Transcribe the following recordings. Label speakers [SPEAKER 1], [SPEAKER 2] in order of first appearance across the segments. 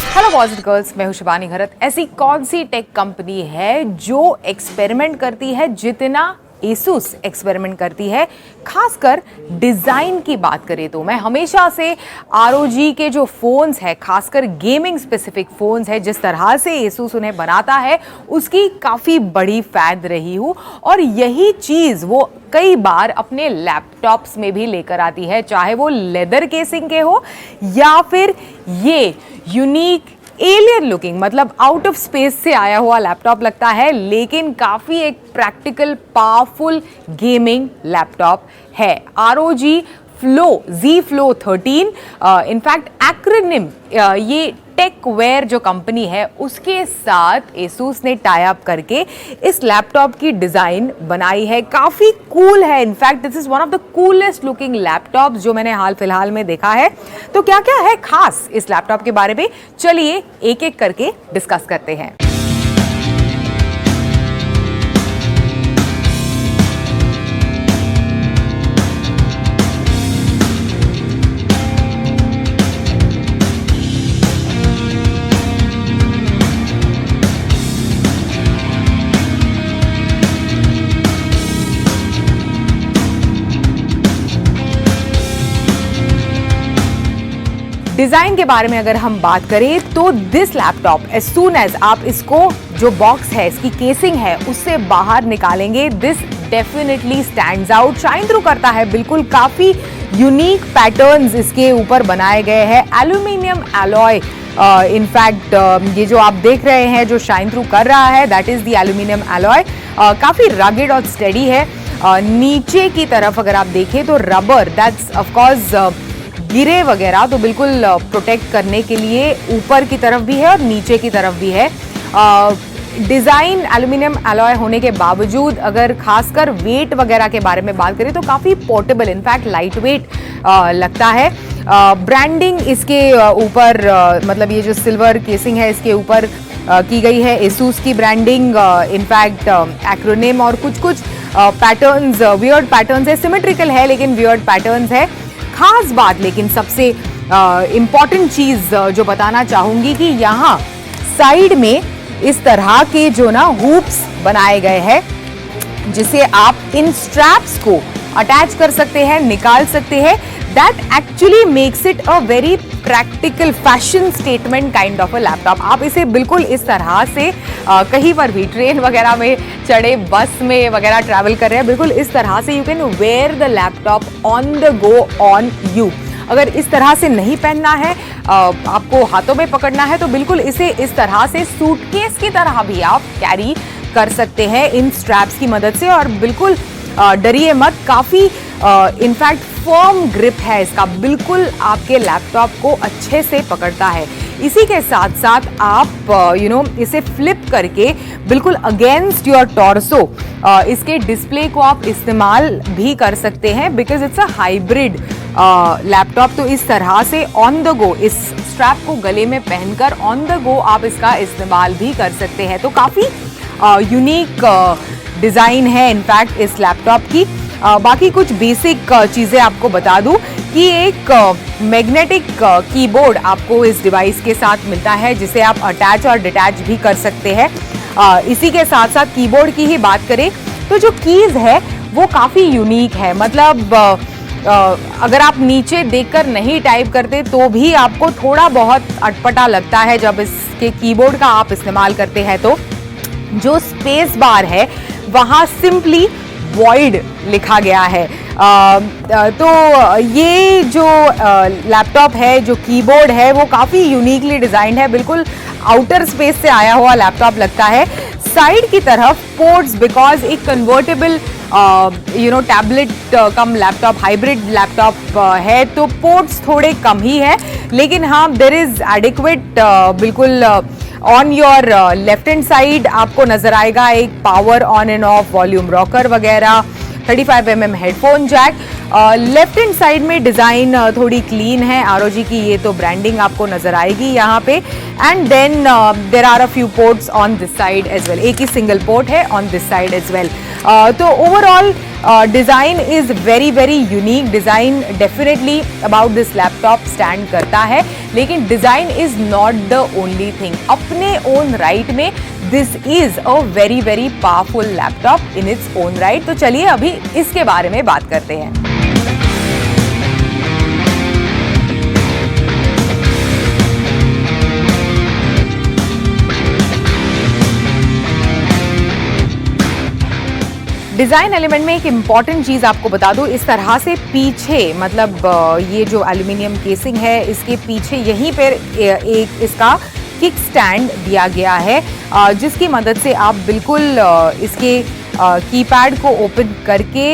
[SPEAKER 1] Hello boys and girls, मैं हूं शिवानी घरत। ऐसी कौन सी टेक कंपनी है जो एक्सपेरिमेंट करती है जितना Asus एक्सपेरिमेंट करती है? खासकर डिज़ाइन की बात करें तो मैं हमेशा से ROG के जो फ़ोन्स है, खासकर गेमिंग स्पेसिफिक फ़ोन्स है, जिस तरह से Asus उन्हें बनाता है उसकी काफ़ी बड़ी फ़ैन रही हूँ। और यही चीज़ वो कई बार अपने लैपटॉप्स में भी लेकर आती है, चाहे वो लेदर केसिंग के हो या फिर ये यूनिक एलियन लुकिंग, मतलब आउट ऑफ स्पेस से आया हुआ लैपटॉप लगता है, लेकिन काफ़ी एक प्रैक्टिकल पावरफुल गेमिंग लैपटॉप है। ROG Z Flow 13, in fact acronym ये टेकवेयर जो कंपनी है उसके साथ Asus ने टाई अप करके इस लैपटॉप की डिज़ाइन बनाई है। काफ़ी कूल है, in fact this is one of the coolest looking laptops जो मैंने हाल फिलहाल में देखा है। तो क्या क्या है खास इस लैपटॉप के बारे में, चलिए एक एक करके डिस्कस करते हैं। डिज़ाइन के बारे में अगर हम बात करें तो this laptop as soon as आप इसको जो बॉक्स है, इसकी केसिंग है, उससे बाहर निकालेंगे, this definitely stands out, shine through करता है बिल्कुल। काफ़ी यूनिक पैटर्न्स इसके ऊपर बनाए गए हैं, एल्यूमिनियम एलॉय। इनफैक्ट ये जो आप देख रहे हैं जो शाइन थ्रू कर रहा है, that is the aluminium alloy. काफ़ी रगेड और स्टेडी है। नीचे की तरफ अगर आप देखें तो रबर, दैट्स ऑफकोर्स गिरे वगैरह तो बिल्कुल प्रोटेक्ट करने के लिए ऊपर की तरफ भी है और नीचे की तरफ भी है। डिज़ाइन एल्यूमिनियम अलॉय होने के बावजूद अगर खासकर वेट वगैरह के बारे में बात करें तो काफ़ी पोर्टेबल, इनफैक्ट लाइट वेट लगता है। ब्रांडिंग इसके ऊपर, मतलब ये जो सिल्वर केसिंग है इसके ऊपर की गई है Asus की ब्रांडिंग, इनफैक्ट एक्रोनिम और कुछ कुछ पैटर्न्स, वियर्ड पैटर्न्स है, सिमेट्रिकल है लेकिन वियर्ड पैटर्न्स है। खास बात, लेकिन सबसे इम्पॉर्टेंट चीज जो बताना चाहूंगी कि यहाँ साइड में इस तरह के जो ना हुप्स बनाए गए हैं जिसे आप इन स्ट्रैप्स को अटैच कर सकते हैं, निकाल सकते हैं। That actually makes it a very practical fashion statement kind of a laptop. आप इसे बिल्कुल इस तरह से कहीं पर भी ट्रेन वगैरह में चढ़े, बस में वगैरह ट्रैवल कर रहे हैं, बिल्कुल इस तरह से you can wear the laptop on the go on you. अगर इस तरह से नहीं पहनना है, आपको हाथों में पकड़ना है, तो बिल्कुल इसे इस तरह से सूटकेस की तरह भी आप कैरी कर सकते हैं इन स्ट्रैप्स की मदद से। और बिल्कुल डरिए मत, काफ़ी इनफैक्ट फर्म ग्रिप है इसका, बिल्कुल आपके लैपटॉप को अच्छे से पकड़ता है। इसी के साथ साथ आप इसे फ्लिप करके बिल्कुल अगेंस्ट योर टॉर्सो इसके डिस्प्ले को आप इस्तेमाल भी कर सकते हैं, because it's a hybrid laptop. तो इस तरह से ऑन द गो इस स्ट्रैप को गले में पहनकर ऑन द गो आप इसका इस्तेमाल भी कर सकते हैं। तो काफ़ी यूनिक डिज़ाइन है इनफैक्ट इस लैपटॉप की। बाकी कुछ बेसिक चीज़ें आपको बता दूं कि एक मैग्नेटिक कीबोर्ड आपको इस डिवाइस के साथ मिलता है जिसे आप अटैच और डिटैच भी कर सकते हैं। इसी के साथ साथ कीबोर्ड की ही बात करें तो जो कीज़ है वो काफ़ी यूनिक है, मतलब अगर आप नीचे देखकर नहीं टाइप करते तो भी आपको थोड़ा बहुत अटपटा लगता है जब इसके कीबोर्ड का आप इस्तेमाल करते हैं। तो जो स्पेस बार है वहाँ सिंपली वॉइड लिखा गया है। तो ये जो लैपटॉप है, जो कीबोर्ड है, वो काफ़ी यूनिकली डिज़ाइंड है, बिल्कुल आउटर स्पेस से आया हुआ लैपटॉप लगता है। साइड की तरफ पोर्ट्स, बिकॉज एक convertible tablet cum laptop, hybrid laptop है, तो पोर्ट्स थोड़े कम ही है, लेकिन हाँ देयर इज एडिक्वेट। बिल्कुल on your left hand side आपको नजर आएगा एक power on and off, volume rocker वगैरह, 35mm headphone jack. Left hand side में डिज़ाइन थोड़ी क्लीन है, ROG की ये तो ब्रांडिंग आपको नजर आएगी यहाँ पे। And then there are a few ports on this side as well, एक ही सिंगल पोर्ट है on this side as well. तो overall design is very very unique. Design definitely about this laptop स्टैंड करता है, लेकिन design is not the only thing. अपने own right में this is a very very powerful laptop in its own right. तो चलिए अभी इसके बारे में बात करते हैं. डिज़ाइन एलिमेंट में एक इम्पॉर्टेंट चीज़ आपको बता दूं, इस तरह से पीछे मतलब ये जो एल्यूमिनियम केसिंग है इसके पीछे यहीं पर एक इसका किक स्टैंड दिया गया है, जिसकी मदद से आप बिल्कुल इसके कीपैड को ओपन करके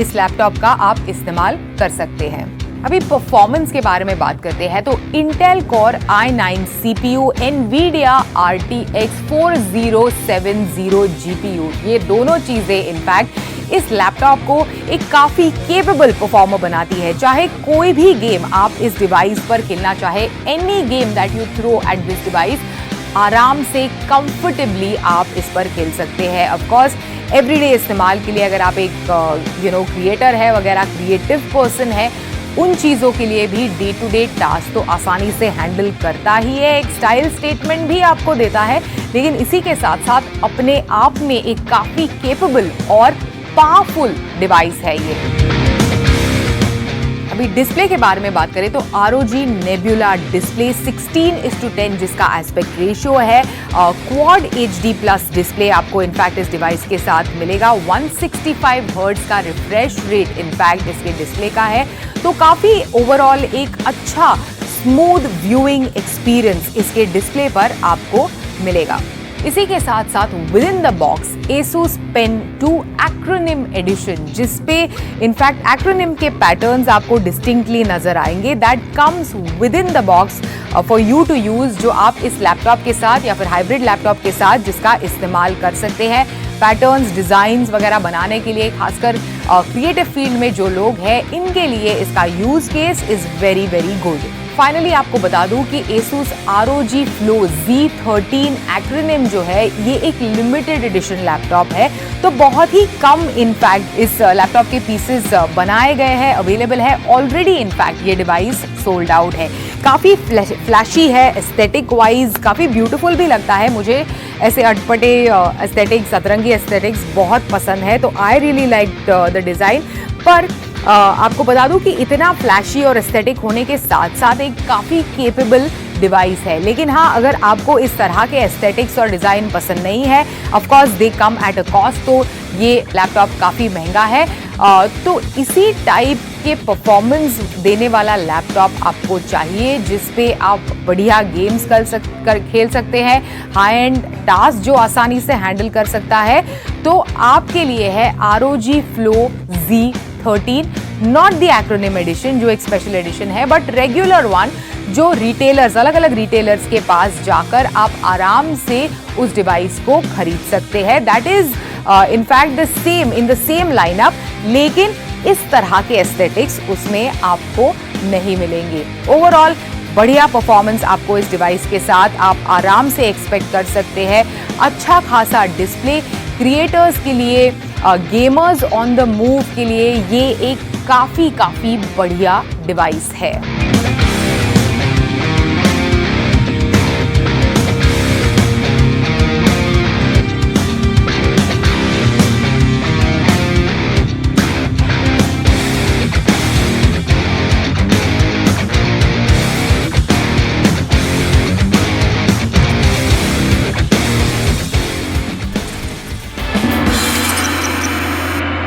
[SPEAKER 1] इस लैपटॉप का आप इस्तेमाल कर सकते हैं. अभी परफॉर्मेंस के बारे में बात करते हैं. तो Intel core i9 CPU, NVIDIA RTX 4070 GPU, ये दोनों चीज़ें इनफैक्ट इस लैपटॉप को एक काफ़ी केपेबल परफॉर्मर बनाती है. चाहे कोई भी गेम आप इस डिवाइस पर खेलना चाहे, any game that you throw at this device, आराम से कंफर्टेबली आप इस पर खेल सकते हैं. ऑफकोर्स एवरीडे इस्तेमाल के लिए अगर आप एक क्रिएटर है वगैरह, क्रिएटिव पर्सन है, उन चीज़ों के लिए भी डे टू डे टास्क तो आसानी से हैंडल करता ही है. एक स्टाइल स्टेटमेंट भी आपको देता है, लेकिन इसी के साथ साथ अपने आप में एक काफ़ी केपेबल और पावरफुल डिवाइस है ये. अभी डिस्प्ले के बारे में बात करें तो ROG Nebula डिस्प्ले 16:10 जिसका एस्पेक्ट रेशियो है. क्वाड HD प्लस डिस्प्ले आपको इनफैक्ट इस डिवाइस के साथ मिलेगा. 165 हर्ट्ज का रिफ्रेश रेट इनफैक्ट इसके डिस्प्ले का है. तो काफ़ी ओवरऑल एक अच्छा स्मूथ व्यूइंग एक्सपीरियंस इसके डिस्प्ले पर आपको मिलेगा. इसी के साथ साथ with in the box Asus Pen 2 acronym edition, जिसपे इनफैक्ट एक्रोनिम के पैटर्न्स आपको डिस्टिंक्टली नजर आएंगे. That comes with in the box for you to use, जो आप इस लैपटॉप के साथ या फिर हाइब्रिड लैपटॉप के साथ जिसका इस्तेमाल कर सकते हैं. पैटर्न्स, डिज़ाइंस वगैरह बनाने के लिए, खासकर क्रिएटिव फील्ड में जो लोग हैं, इनके लिए इसका use case is very very good. Finally आपको बता दूं कि Asus ROG Flow Z13 acronym जो है ये एक लिमिटेड एडिशन लैपटॉप है. तो बहुत ही कम इनफैक्ट इस लैपटॉप के पीसेस बनाए गए हैं, अवेलेबल है ऑलरेडी. इनफैक्ट ये डिवाइस सोल्ड आउट है. काफ़ी फ्लैशी है, एस्थेटिक वाइज काफ़ी ब्यूटीफुल भी लगता है. मुझे ऐसे अटपटे एस्थेटिक्स, सतरंगी एस्थेटिक्स बहुत पसंद है. तो I really like the design. पर आपको बता दूं कि इतना फ्लैशी और एस्थेटिक होने के साथ साथ एक काफ़ी केपेबल डिवाइस है. लेकिन हाँ, अगर आपको इस तरह के एस्थेटिक्स और डिज़ाइन पसंद नहीं है, of course they come at a cost. तो ये लैपटॉप काफ़ी महंगा है. तो इसी टाइप के परफॉर्मेंस देने वाला लैपटॉप आपको चाहिए, जिस पे आप बढ़िया गेम्स खेल सकते हैं, हाई एंड टास्क जो आसानी से हैंडल कर सकता है. तो आपके लिए है ROG Flow Z13, not the acronym edition जो एक स्पेशल एडिशन है, बट रेगुलर वन जो रिटेलर्स, अलग अलग रिटेलर्स के पास जाकर आप आराम से उस डिवाइस को खरीद सकते हैं. That is in fact the same in the same lineup, लेकिन इस तरह के एस्थेटिक्स उसमें आपको नहीं मिलेंगे. ओवरऑल बढ़िया परफॉर्मेंस आपको इस डिवाइस के साथ आप आराम से एक्सपेक्ट कर सकते हैं. अच्छा खासा डिस्प्ले, क्रिएटर्स के लिए, गेमर्स ऑन द मूव के लिए ये एक काफ़ी बढ़िया डिवाइस है.